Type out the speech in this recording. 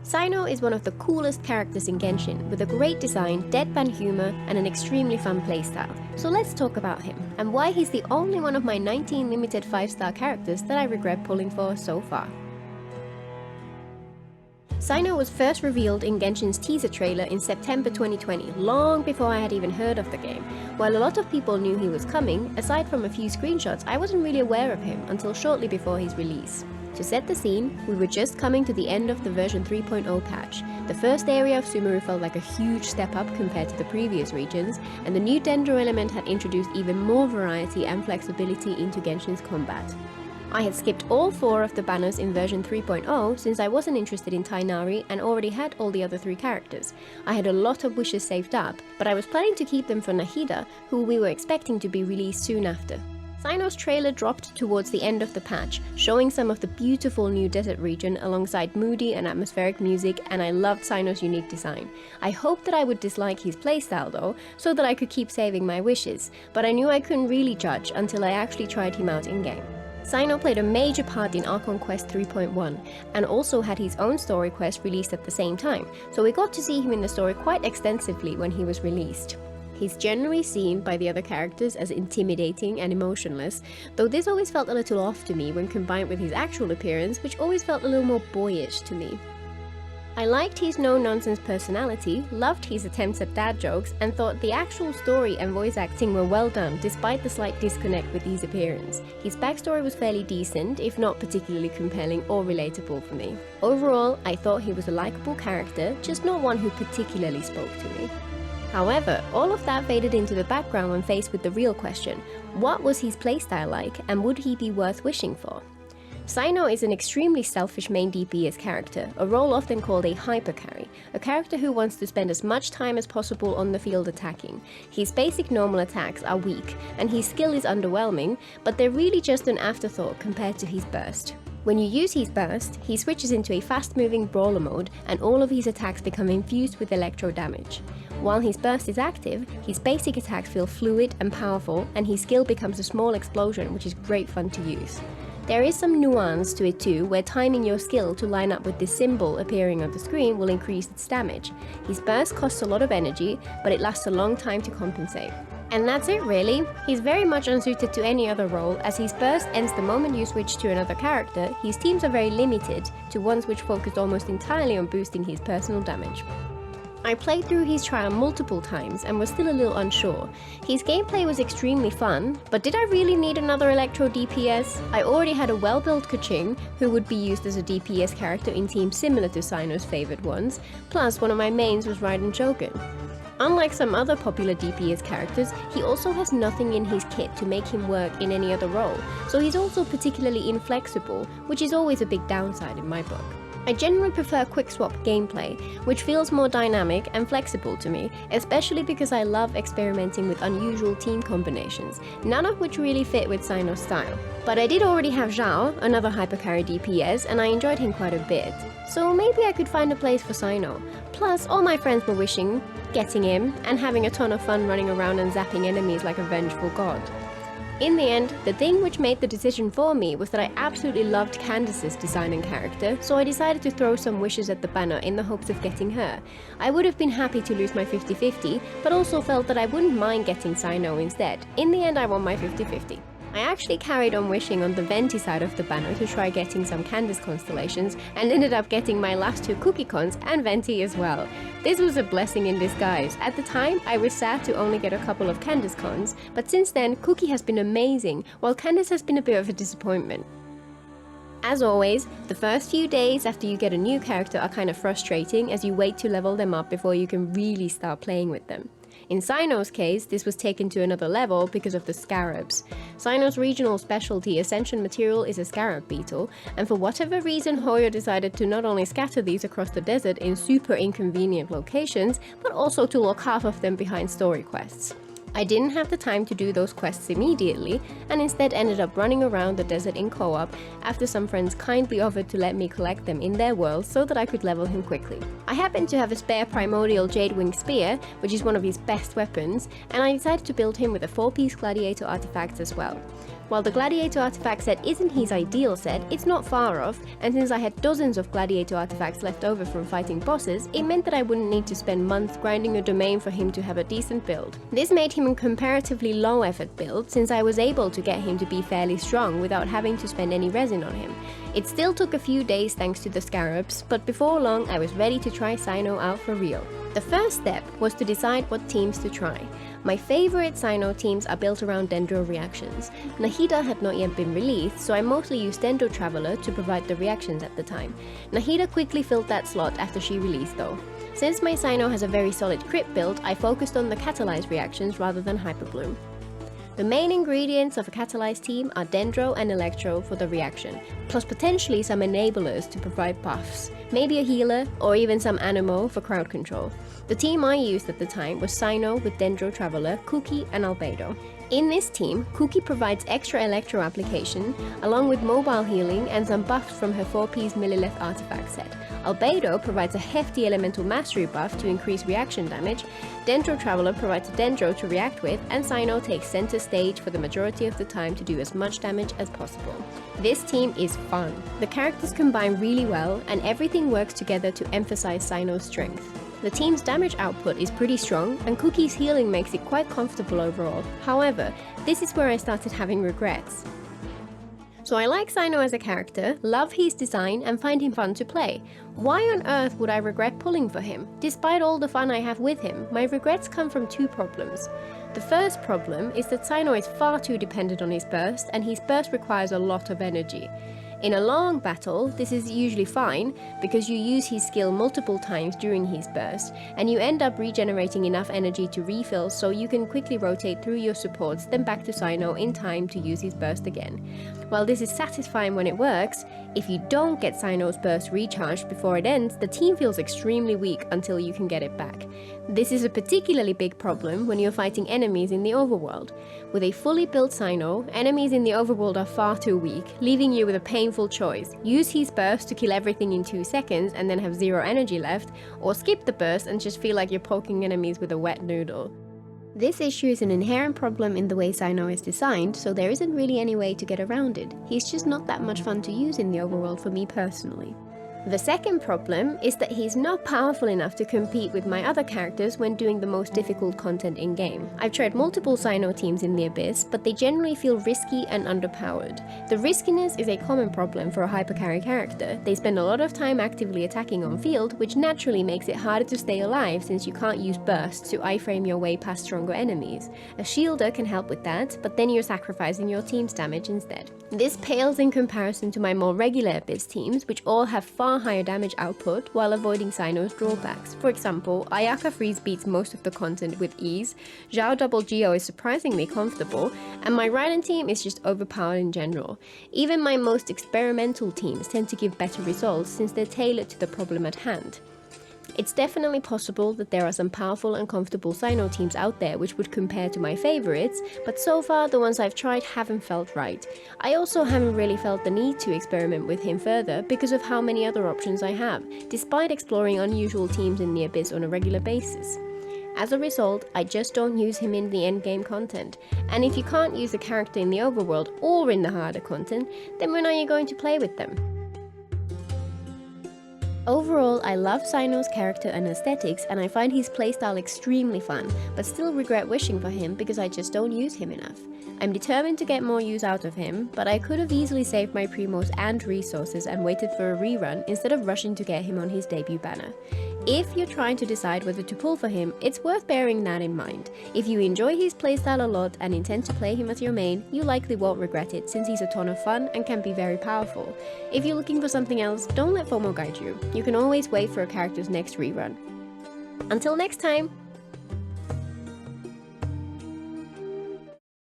Cyno is one of the coolest characters in Genshin, with a great design, deadpan humor, and an extremely fun playstyle. So let's talk about him, and why he's the only one of my 19 limited 5-star characters that I regret pulling for so far. Cyno was first revealed in Genshin's teaser trailer in September 2020, long before I had even heard of the game. While a lot of people knew he was coming, aside from a few screenshots, I wasn't really aware of him until shortly before his release. To set the scene, we were just coming to the end of the version 3.0 patch. The first area of Sumeru felt like a huge step up compared to the previous regions, and the new Dendro element had introduced even more variety and flexibility into Genshin's combat. I had skipped all 4 of the banners in version 3.0 since I wasn't interested in Tighnari and already had all the other 3 characters. I had a lot of wishes saved up, but I was planning to keep them for Nahida, who we were expecting to be released soon after. Cyno's trailer dropped towards the end of the patch, showing some of the beautiful new desert region alongside moody and atmospheric music, and I loved Cyno's unique design. I hoped that I would dislike his playstyle though, so that I could keep saving my wishes, but I knew I couldn't really judge until I actually tried him out in-game. Cyno played a major part in Archon Quest 3.1, and also had his own story quest released at the same time, so we got to see him in the story quite extensively when he was released. He's generally seen by the other characters as intimidating and emotionless, though this always felt a little off to me when combined with his actual appearance, which always felt a little more boyish to me. I liked his no-nonsense personality, loved his attempts at dad jokes, and thought the actual story and voice acting were well done despite the slight disconnect with his appearance. His backstory was fairly decent, if not particularly compelling or relatable for me. Overall, I thought he was a likable character, just not one who particularly spoke to me. However, all of that faded into the background when faced with the real question: what was his playstyle like, and would he be worth wishing for? Cyno is an extremely selfish main DPS character, a role often called a hypercarry, a character who wants to spend as much time as possible on the field attacking. His basic normal attacks are weak, and his skill is underwhelming, but they're really just an afterthought compared to his burst. When you use his burst, he switches into a fast-moving brawler mode, and all of his attacks become infused with electro damage. While his burst is active, his basic attacks feel fluid and powerful, and his skill becomes a small explosion, which is great fun to use. There is some nuance to it too, where timing your skill to line up with this symbol appearing on the screen will increase its damage. His burst costs a lot of energy, but it lasts a long time to compensate. And that's it really. He's very much unsuited to any other role, as his burst ends the moment you switch to another character. His teams are very limited to ones which focus almost entirely on boosting his personal damage. I played through his trial multiple times and was still a little unsure. His gameplay was extremely fun, but did I really need another Electro DPS? I already had a well-built Keqing, who would be used as a DPS character in teams similar to Cyno's favoured ones, plus one of my mains was Raiden Shogun. Unlike some other popular DPS characters, he also has nothing in his kit to make him work in any other role, so he's also particularly inflexible, which is always a big downside in my book. I generally prefer quick swap gameplay, which feels more dynamic and flexible to me, especially because I love experimenting with unusual team combinations, none of which really fit with Cyno's style. But I did already have Zhao, another hypercarry DPS, and I enjoyed him quite a bit, so maybe I could find a place for Cyno. Plus, all my friends were wishing, getting him, and having a ton of fun running around and zapping enemies like a vengeful god. In the end, the thing which made the decision for me was that I absolutely loved Candace's design and character, so I decided to throw some wishes at the banner in the hopes of getting her. I would have been happy to lose my 50-50, but also felt that I wouldn't mind getting Cyno instead. In the end, I won my 50-50. I actually carried on wishing on the Venti side of the banner to try getting some Candace constellations, and ended up getting my last 2 Cookie cons and Venti as well. This was a blessing in disguise. At the time, I was sad to only get a couple of Candace cons, but since then, Cookie has been amazing, while Candace has been a bit of a disappointment. As always, the first few days after you get a new character are kind of frustrating as you wait to level them up before you can really start playing with them. In Cyno's case, this was taken to another level because of the scarabs. Cyno's regional specialty Ascension material is a scarab beetle, and for whatever reason Hoyo decided to not only scatter these across the desert in super inconvenient locations, but also to lock half of them behind story quests. I didn't have the time to do those quests immediately, and instead ended up running around the desert in co-op after some friends kindly offered to let me collect them in their world so that I could level him quickly. I happened to have a spare primordial Jade Wing Spear, which is one of his best weapons, and I decided to build him with a 4-piece gladiator artifact as well. While the Gladiator artifact set isn't his ideal set, it's not far off, and since I had dozens of Gladiator artifacts left over from fighting bosses, it meant that I wouldn't need to spend months grinding a domain for him to have a decent build. This made him a comparatively low effort build, since I was able to get him to be fairly strong without having to spend any resin on him. It still took a few days thanks to the scarabs, but before long I was ready to try Cyno out for real. The first step was to decide what teams to try. My favorite Cyno teams are built around Dendro reactions. Nahida had not yet been released, so I mostly used Dendro Traveler to provide the reactions at the time. Nahida quickly filled that slot after she released though. Since my Cyno has a very solid crit build, I focused on the catalyzed reactions rather than Hyperbloom. The main ingredients of a catalyzed team are Dendro and Electro for the reaction, plus potentially some enablers to provide buffs, maybe a healer, or even some Anemo for crowd control. The team I used at the time was Cyno with Dendro Traveler, Kuki and Albedo. In this team, Kuki provides extra Electro application, along with mobile healing and some buffs from her 4-piece Millilith artifact set. Albedo provides a hefty elemental mastery buff to increase reaction damage, Dendro Traveler provides a Dendro to react with, and Cyno takes center stage for the majority of the time to do as much damage as possible. This team is fun. The characters combine really well, and everything works together to emphasize Cyno's strength. The team's damage output is pretty strong, and Cookie's healing makes it quite comfortable overall. However, this is where I started having regrets. So I like Cyno as a character, love his design, and find him fun to play. Why on earth would I regret pulling for him? Despite all the fun I have with him, my regrets come from two problems. The first problem is that Cyno is far too dependent on his burst, and his burst requires a lot of energy. In a long battle, this is usually fine, because you use his skill multiple times during his burst, and you end up regenerating enough energy to refill so you can quickly rotate through your supports, then back to Cyno in time to use his burst again. While this is satisfying when it works, if you don't get Cyno's burst recharged before it ends, the team feels extremely weak until you can get it back. This is a particularly big problem when you're fighting enemies in the overworld. With a fully built Cyno, enemies in the overworld are far too weak, leaving you with a painful choice. Use his burst to kill everything in 2 seconds and then have 0 energy left, or skip the burst and just feel like you're poking enemies with a wet noodle. This issue is an inherent problem in the way Cyno is designed, so there isn't really any way to get around it. He's just not that much fun to use in the overworld for me personally. The second problem is that he's not powerful enough to compete with my other characters when doing the most difficult content in-game. I've tried multiple Cyno teams in the Abyss, but they generally feel risky and underpowered. The riskiness is a common problem for a hypercarry character. They spend a lot of time actively attacking on field, which naturally makes it harder to stay alive since you can't use bursts to iframe your way past stronger enemies. A shielder can help with that, but then you're sacrificing your team's damage instead. This pales in comparison to my more regular Abyss teams, which all have far higher damage output while avoiding Cyno's drawbacks. For example, Ayaka Freeze beats most of the content with ease, Zhao Double Geo is surprisingly comfortable, and my Raiden team is just overpowered in general. Even my most experimental teams tend to give better results since they're tailored to the problem at hand. It's definitely possible that there are some powerful and comfortable Cyno teams out there which would compare to my favorites, but so far the ones I've tried haven't felt right. I also haven't really felt the need to experiment with him further because of how many other options I have, despite exploring unusual teams in the Abyss on a regular basis. As a result, I just don't use him in the endgame content, and if you can't use a character in the overworld or in the harder content, then when are you going to play with them? Overall, I love Cyno's character and aesthetics, and I find his playstyle extremely fun, but still regret wishing for him because I just don't use him enough. I'm determined to get more use out of him, but I could have easily saved my primos and resources and waited for a rerun instead of rushing to get him on his debut banner. If you're trying to decide whether to pull for him, it's worth bearing that in mind. If you enjoy his playstyle a lot and intend to play him as your main, you likely won't regret it since he's a ton of fun and can be very powerful. If you're looking for something else, don't let FOMO guide you. You can always wait for a character's next rerun. Until next time!